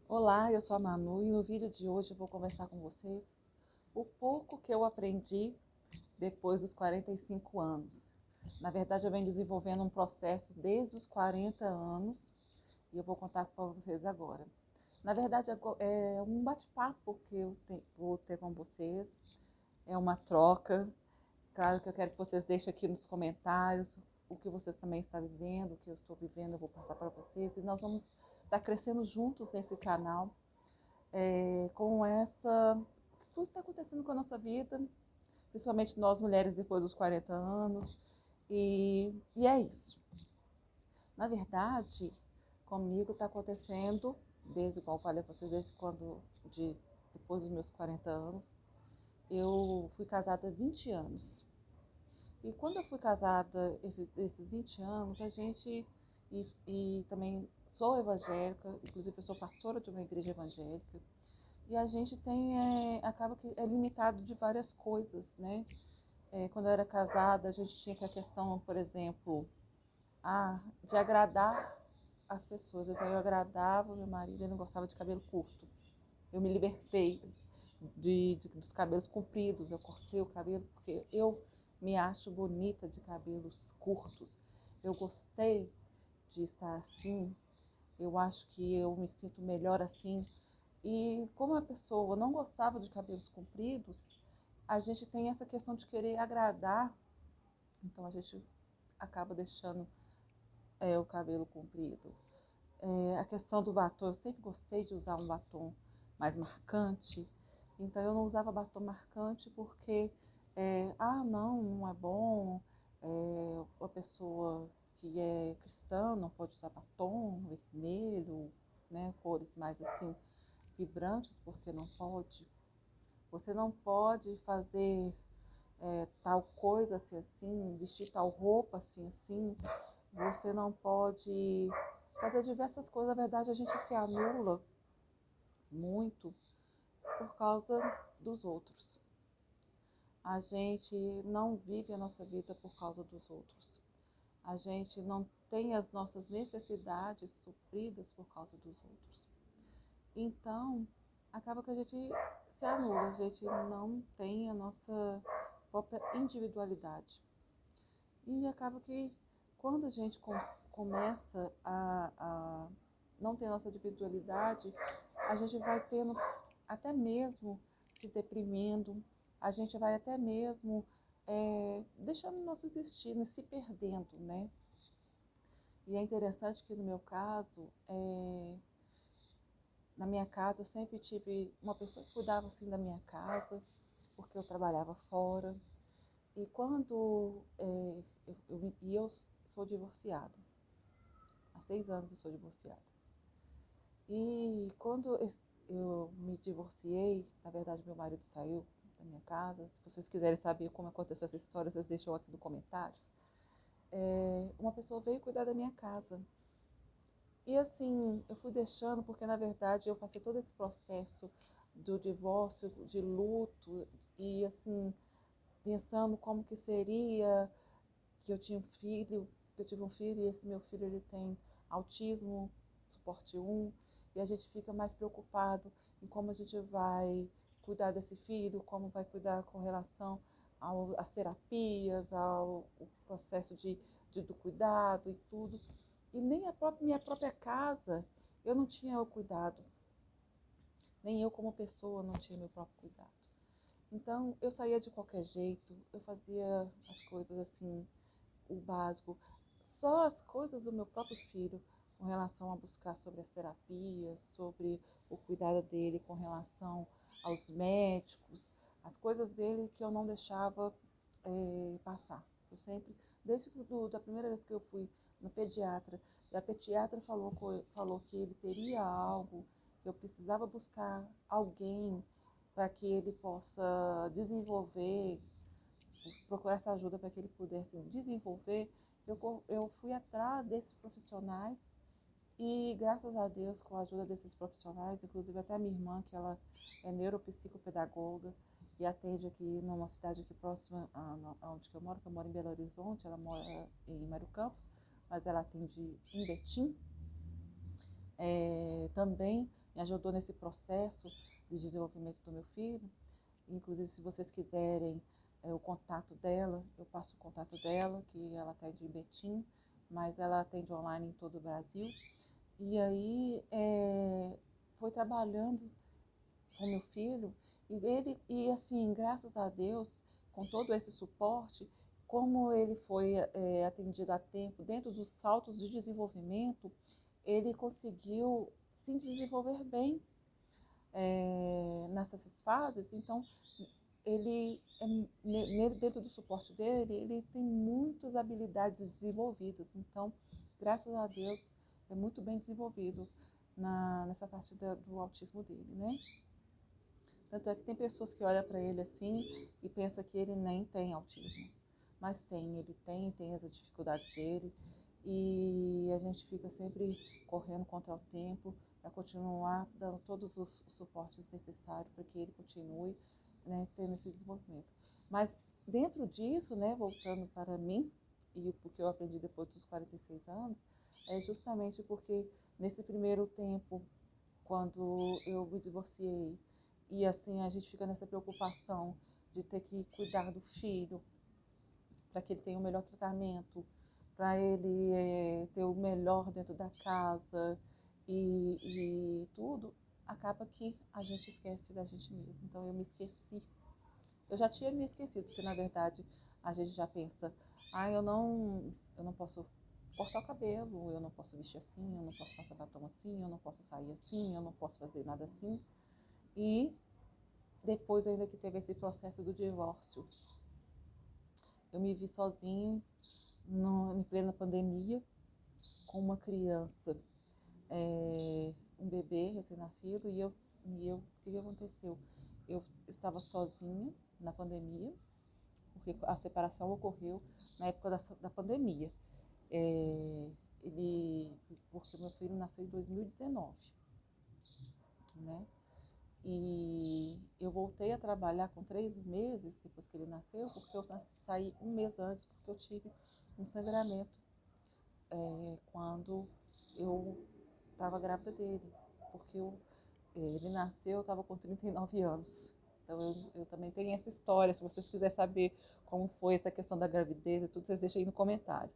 Olá, eu sou a Manu e no vídeo de hoje eu vou conversar com vocês o pouco que eu aprendi depois dos 45 anos. Na verdade, eu venho desenvolvendo um processo desde os 40 anos e eu vou contar para vocês agora. Na verdade, é um bate-papo que vou ter com vocês, é uma troca. Claro que eu quero que vocês deixem aqui nos comentários o que vocês também estão vivendo, o que eu estou vivendo, eu vou passar para vocês e nós vamos estar crescendo juntos nesse canal com tudo que está acontecendo com a nossa vida, principalmente nós mulheres depois dos 40 anos. E é isso. Na verdade, comigo está acontecendo, desde, como eu falei para vocês, depois dos meus 40 anos. Eu fui casada há 20 anos. E quando eu fui casada, esses 20 anos, e também sou evangélica, inclusive eu sou pastora de uma igreja evangélica, e a gente acaba que é limitado de várias coisas, né? Quando eu era casada, a gente tinha que a questão, por exemplo, de agradar as pessoas. Então eu agradava o meu marido, ele não gostava de cabelo curto. Eu me libertei dos cabelos compridos, eu cortei o cabelo porque eu me acho bonita de cabelos curtos. Eu gostei de estar assim, eu acho que eu me sinto melhor assim. E como a pessoa não gostava de cabelos compridos, a gente tem essa questão de querer agradar, então a gente acaba deixando o cabelo comprido. A questão do batom, eu sempre gostei de usar um batom mais marcante, então eu não usava batom marcante porque, não é bom, a pessoa que é cristã não pode usar batom vermelho, né, cores mais assim vibrantes, porque não pode. Você não pode fazer tal coisa assim, assim, vestir tal roupa assim, assim. Você não pode fazer diversas coisas. Na verdade, a gente se anula muito por causa dos outros. A gente não vive a nossa vida por causa dos outros. A gente não tem as nossas necessidades supridas por causa dos outros. Então, acaba que a gente se anula, a gente não tem a nossa própria individualidade. E acaba que quando a gente começa a não ter nossa individualidade, a gente vai tendo até mesmo se deprimindo, a gente vai até mesmo deixando nossos destinos se perdendo, né? E é interessante que no meu caso, na minha casa, eu sempre tive uma pessoa que cuidava assim da minha casa, porque eu trabalhava fora. E quando eu sou divorciada, há 6 anos eu sou divorciada. E quando eu me divorciei, na verdade meu marido saiu da minha casa. Se vocês quiserem saber como aconteceu essa história, vocês deixam aqui nos comentários. Uma pessoa veio cuidar da minha casa. E assim, eu fui deixando, porque na verdade eu passei todo esse processo do divórcio, de luto, e assim, pensando como que seria que eu tinha um filho, que eu tive um filho, e esse meu filho ele tem autismo, suporte 1, e a gente fica mais preocupado em como a gente vai cuidar desse filho, como vai cuidar com relação às terapias, ao processo do cuidado e tudo. E nem minha própria casa eu não tinha o cuidado, nem eu como pessoa não tinha meu próprio cuidado. Então eu saía de qualquer jeito, eu fazia as coisas assim, o básico, só as coisas do meu próprio filho, com relação a buscar sobre as terapias, sobre o cuidado dele com relação aos médicos, as coisas dele que eu não deixava passar. Eu sempre, da primeira vez que eu fui no pediatra, e a pediatra falou que ele teria algo, que eu precisava buscar alguém para que ele possa desenvolver, procurar essa ajuda para que ele pudesse desenvolver. Eu fui atrás desses profissionais e, graças a Deus, com a ajuda desses profissionais, inclusive até a minha irmã, que ela é neuropsicopedagoga e atende aqui numa cidade aqui próxima onde que eu moro em Belo Horizonte, ela mora em Mário Campos, mas ela atende em Betim. Também me ajudou nesse processo de desenvolvimento do meu filho. Inclusive, se vocês quiserem o contato dela, eu passo o contato dela, que ela atende em Betim, mas ela atende online em todo o Brasil. E aí foi trabalhando com meu filho e assim, graças a Deus, com todo esse suporte, como ele foi atendido a tempo, dentro dos saltos de desenvolvimento, ele conseguiu se desenvolver bem nessas fases. Então, ele, dentro do suporte dele, ele tem muitas habilidades desenvolvidas. Então, graças a Deus, é muito bem desenvolvido nessa parte do autismo dele, né? Tanto é que tem pessoas que olham para ele assim e pensam que ele nem tem autismo. Mas tem, ele tem as dificuldades dele. E a gente fica sempre correndo contra o tempo para continuar dando todos os suportes necessários para que ele continue, né, tendo esse desenvolvimento. Mas dentro disso, né, voltando para mim, e o que eu aprendi depois dos 46 anos, é justamente porque nesse primeiro tempo, quando eu me divorciei, e assim a gente fica nessa preocupação de ter que cuidar do filho, para que ele tenha o melhor tratamento, para ele ter o melhor dentro da casa e tudo, acaba que a gente esquece da gente mesmo. Então eu me esqueci. Eu já tinha me esquecido, porque na verdade a gente já pensa, eu não posso cortar o cabelo, eu não posso vestir assim, eu não posso passar batom assim, eu não posso sair assim, eu não posso fazer nada assim. E depois ainda que teve esse processo do divórcio, eu me vi sozinha em plena pandemia, com uma criança, um bebê recém-nascido, o que aconteceu? Eu estava sozinha na pandemia, porque a separação ocorreu na época da pandemia. Porque meu filho nasceu em 2019, né? E eu voltei a trabalhar com 3 meses depois que ele nasceu, porque eu saí um mês antes, porque eu tive um sangramento quando eu estava grávida dele, porque ele nasceu, eu estava com 39 anos. Então eu também tenho essa história, se vocês quiserem saber como foi essa questão da gravidez e tudo, vocês deixem aí no comentário.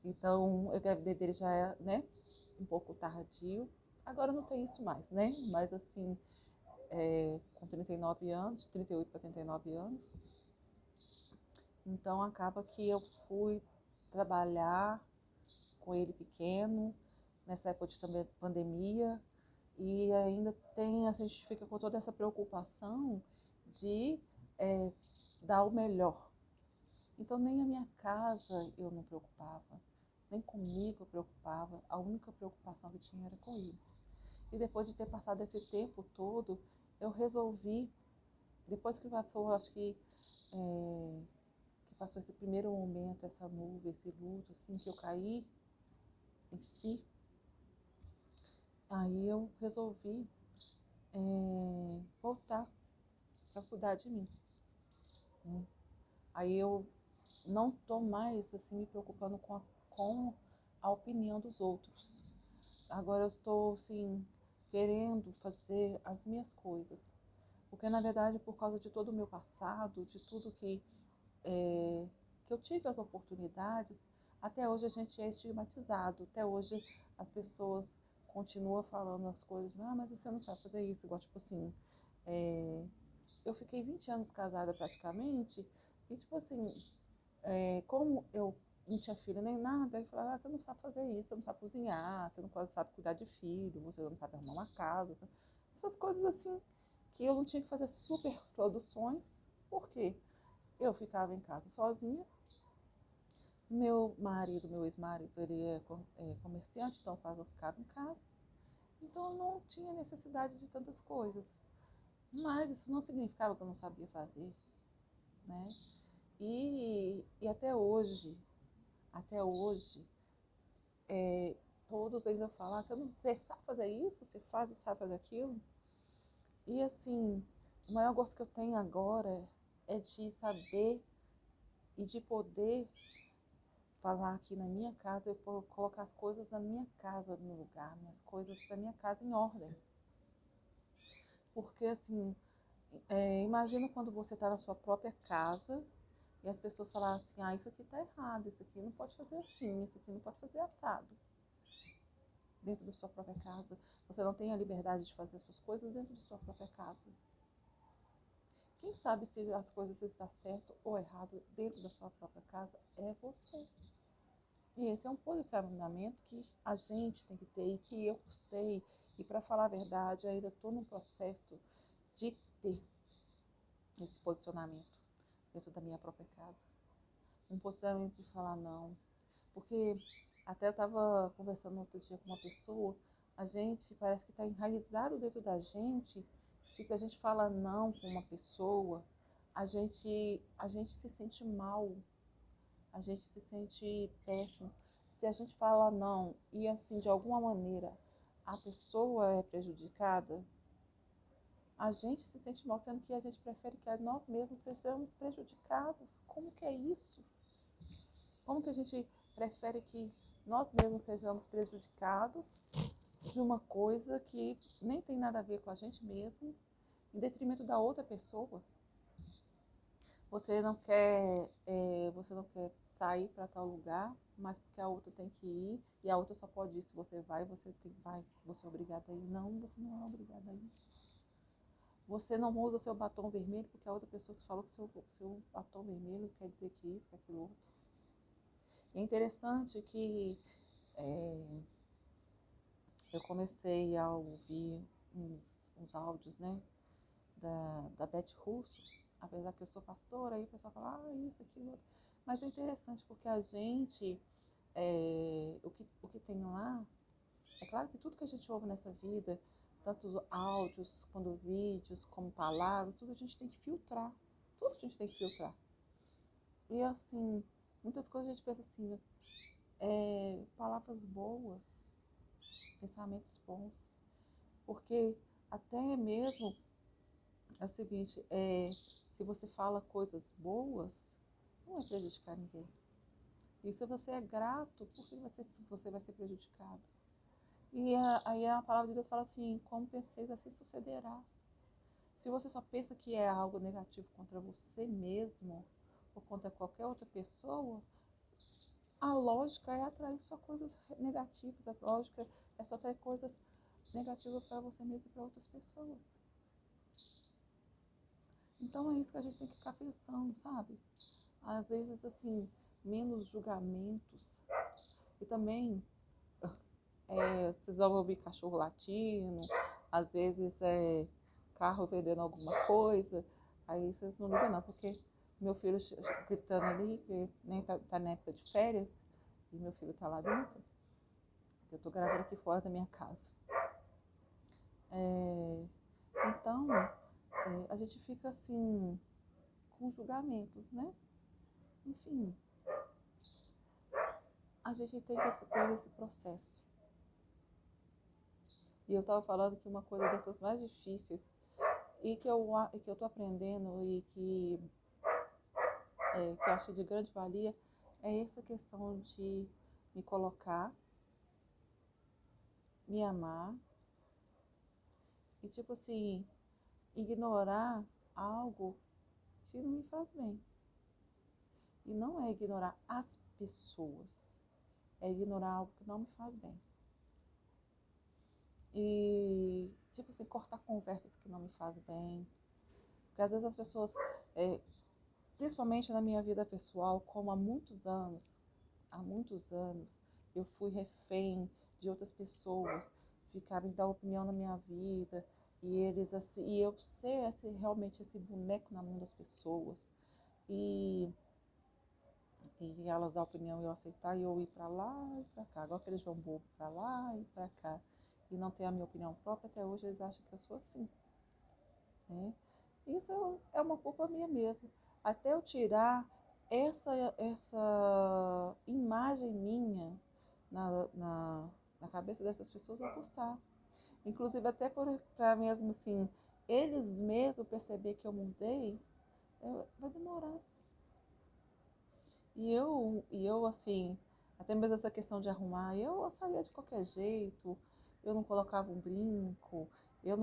Então, eu gravidei dele já é, né, um pouco tardio. Agora não tem isso mais, né? Mas assim, com 39 anos, 38 para 39 anos. Então acaba que eu fui trabalhar com ele pequeno, nessa época de também pandemia, e ainda a gente fica com toda essa preocupação de dar o melhor. Então nem a minha casa eu não preocupava, nem comigo eu preocupava, a única preocupação que tinha era com ele. E depois de ter passado esse tempo todo, eu resolvi, depois que passou, acho que passou esse primeiro momento, essa nuvem, esse luto, assim, que eu caí em si, aí eu resolvi voltar para cuidar de mim, né? Aí eu não estou mais assim me preocupando com a opinião dos outros. Agora eu estou assim querendo fazer as minhas coisas, porque na verdade por causa de todo o meu passado, de tudo que eu tive as oportunidades, até hoje a gente é estigmatizado, até hoje as pessoas continuam falando as coisas, mas você não sabe fazer isso, igual tipo assim, eu fiquei 20 anos casada praticamente, e tipo assim, como eu não tinha filho nem nada, aí falava, você não sabe fazer isso, você não sabe cozinhar, você não sabe cuidar de filho, você não sabe arrumar uma casa, essas coisas assim, que eu não tinha que fazer super produções, por quê? Eu ficava em casa sozinha, meu ex-marido, ele é comerciante, então quase eu ficava em casa, então eu não tinha necessidade de tantas coisas, mas isso não significava que eu não sabia fazer, né? E até hoje, todos ainda falam, você sabe fazer isso, você faz e sabe fazer aquilo. E assim, o maior gosto que eu tenho agora é de saber e de poder falar aqui na minha casa, eu colocar as coisas da minha casa no lugar, minhas coisas da minha casa em ordem. Porque, assim, imagina quando você está na sua própria casa e as pessoas falarem assim, ah, isso aqui está errado, isso aqui não pode fazer assim, isso aqui não pode fazer assado. Dentro da sua própria casa. Você não tem a liberdade de fazer suas coisas dentro da sua própria casa. Quem sabe se as coisas estão certo ou errado dentro da sua própria casa é você. E esse é um posicionamento que a gente tem que ter e que eu gostei. E para falar a verdade, eu ainda estou num processo de ter esse posicionamento dentro da minha própria casa. Um posicionamento de falar não. Porque até eu estava conversando outro dia com uma pessoa, a gente parece que está enraizado dentro da gente, que se a gente fala não com uma pessoa, a gente se sente mal, a gente se sente péssimo. Se a gente fala não e assim, de alguma maneira, a pessoa é prejudicada, a gente se sente mal, sendo que a gente prefere que nós mesmos sejamos prejudicados. Como que é isso? Como que a gente prefere que nós mesmos sejamos prejudicados de uma coisa que nem tem nada a ver com a gente mesmo, em detrimento da outra pessoa? Você não quer sair para tal lugar, mas porque a outra tem que ir, e a outra só pode ir se você vai, você é obrigada a ir. Não, você não é obrigada a ir. Você não usa seu batom vermelho porque a outra pessoa que falou que seu batom vermelho quer dizer que isso, que aquilo outro. É interessante que eu comecei a ouvir uns áudios, né, da Beth Russo, apesar que eu sou pastora, aí o pessoal fala, ah, isso, aquilo, outro. Mas é interessante porque a gente, o que tem lá, é claro que tudo que a gente ouve nessa vida, tanto áudios, quanto vídeos, como palavras, tudo a gente tem que filtrar. Tudo a gente tem que filtrar. E assim, muitas coisas a gente pensa assim, palavras boas, pensamentos bons. Porque até mesmo é o seguinte, se você fala coisas boas, não vai prejudicar ninguém. E se você é grato, por que você vai ser prejudicado? E aí a palavra de Deus fala assim, como penseis, assim sucederás. Se você só pensa que é algo negativo contra você mesmo, ou contra qualquer outra pessoa, a lógica é atrair só coisas negativas, a lógica é só atrair coisas negativas para você mesmo e para outras pessoas. Então é isso que a gente tem que ficar pensando, sabe? Às vezes, assim, menos julgamentos. E também, vocês vão ouvir cachorro latindo, às vezes carro vendendo alguma coisa. Aí vocês não ligam não, porque meu filho gritando ali, que nem tá na época de férias, e meu filho tá lá dentro. Eu tô gravando aqui fora da minha casa. Então, a gente fica assim, com julgamentos, né? Enfim, a gente tem que ter esse processo. E eu estava falando que uma coisa dessas mais difíceis e que eu estou aprendendo e que eu acho de grande valia é essa questão de me colocar, me amar e, tipo assim, ignorar algo que não me faz bem. E não é ignorar as pessoas, é ignorar algo que não me faz bem. E, tipo assim, cortar conversas que não me fazem bem. Porque às vezes as pessoas, principalmente na minha vida pessoal, como há muitos anos, eu fui refém de outras pessoas, ficaram dar opinião na minha vida, e eles assim, e eu ser realmente esse boneco na mão das pessoas, e elas dar opinião e eu aceitar, e eu ir para lá e para cá, igual aquele João Bobo, para lá e para cá, e não ter a minha opinião própria, até hoje eles acham que eu sou assim, né? Isso é uma culpa minha mesmo. Até eu tirar essa imagem minha na cabeça dessas pessoas, eu cursar. Inclusive, até para mesmo assim, eles mesmos perceber que eu mudei, vai demorar. E eu, assim, até mesmo essa questão de arrumar, eu saía de qualquer jeito, eu não colocava um brinco, Eu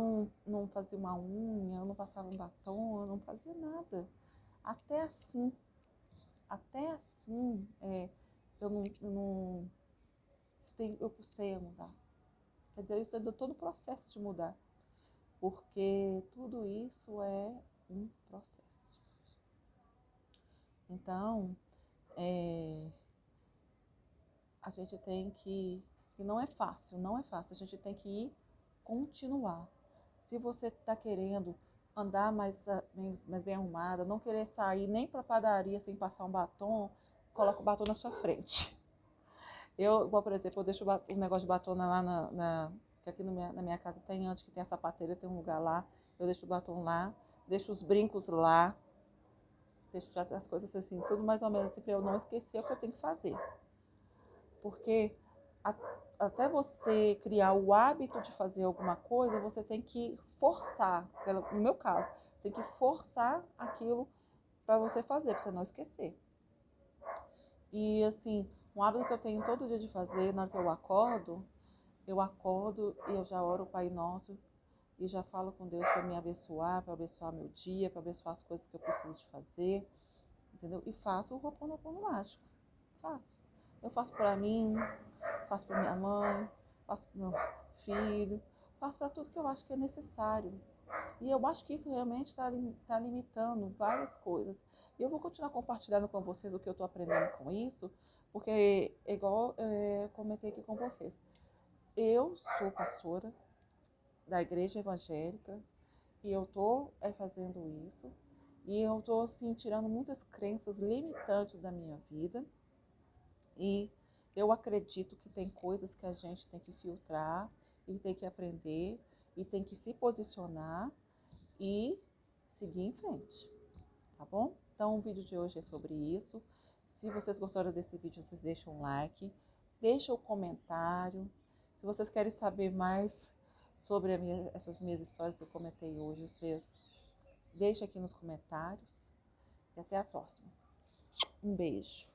não fazia uma unha, eu não passava um batom, eu não fazia nada. Até assim, eu não eu comecei a mudar. Quer dizer, eu estou todo o processo de mudar, porque tudo isso é um processo. Então, a gente tem que, e não é fácil, a gente tem que ir continuar. Se você está querendo andar mais bem arrumada, não querer sair nem para a padaria sem passar um batom, coloca o batom na sua frente. Por exemplo, eu deixo o negócio de batom lá que aqui na minha casa tem, onde que tem a sapateira, tem um lugar lá, eu deixo o batom lá, deixo os brincos lá, deixo as coisas assim, tudo mais ou menos assim, para eu não esquecer o que eu tenho que fazer. Porque até você criar o hábito de fazer alguma coisa, você tem que forçar, no meu caso, tem que forçar aquilo para você fazer, para você não esquecer. E assim, um hábito que eu tenho todo dia de fazer, na hora que eu acordo e eu já oro o Pai Nosso e já falo com Deus para me abençoar, para abençoar meu dia, para abençoar as coisas que eu preciso de fazer, entendeu? E faço o Ho'oponopono mágico. Faço. Eu faço para mim, faço para minha mãe, faço para meu filho, faço para tudo que eu acho que é necessário. E eu acho que isso realmente está limitando várias coisas. E eu vou continuar compartilhando com vocês o que eu estou aprendendo com isso, porque, igual comentei aqui com vocês, eu sou pastora da igreja evangélica e eu estou fazendo isso. E eu estou assim, tirando muitas crenças limitantes da minha vida. E eu acredito que tem coisas que a gente tem que filtrar e tem que aprender e tem que se posicionar e seguir em frente, tá bom? Então o vídeo de hoje é sobre isso. Se vocês gostaram desse vídeo, vocês deixam um like, deixam um comentário. Se vocês querem saber mais sobre essas minhas histórias que eu comentei hoje, vocês deixem aqui nos comentários. E até a próxima. Um beijo.